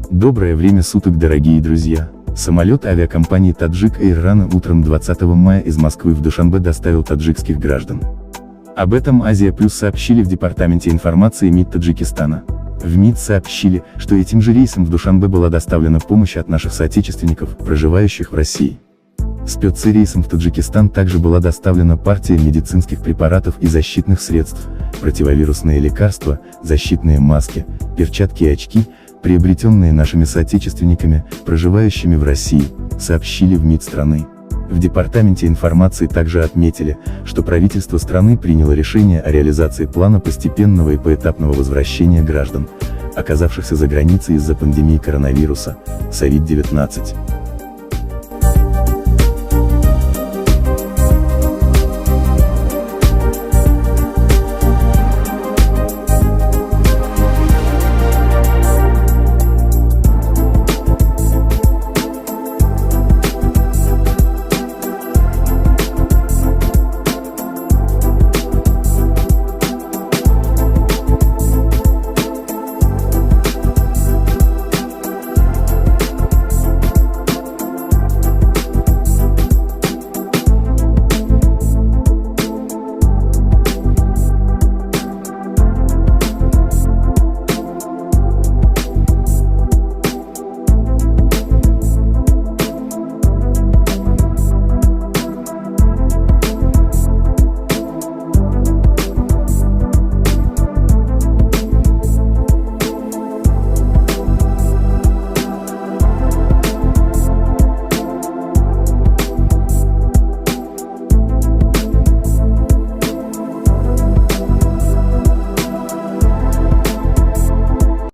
Доброе время суток, дорогие друзья! Самолет авиакомпании Таджик Эйр рано утром 20 мая из Москвы в Душанбе доставил таджикских граждан. Об этом Азия Плюс сообщили в Департаменте информации МИД Таджикистана. В МИД сообщили, что этим же рейсом в Душанбе была доставлена помощь от наших соотечественников, проживающих в России. Спецрейсом в Таджикистан также была доставлена партия медицинских препаратов и защитных средств, противовирусные лекарства, защитные маски, перчатки и очки, приобретенные нашими соотечественниками, проживающими в России, сообщили в МИД страны. В Департаменте информации также отметили, что правительство страны приняло решение о реализации плана постепенного и поэтапного возвращения граждан, оказавшихся за границей из-за пандемии коронавируса, COVID-19.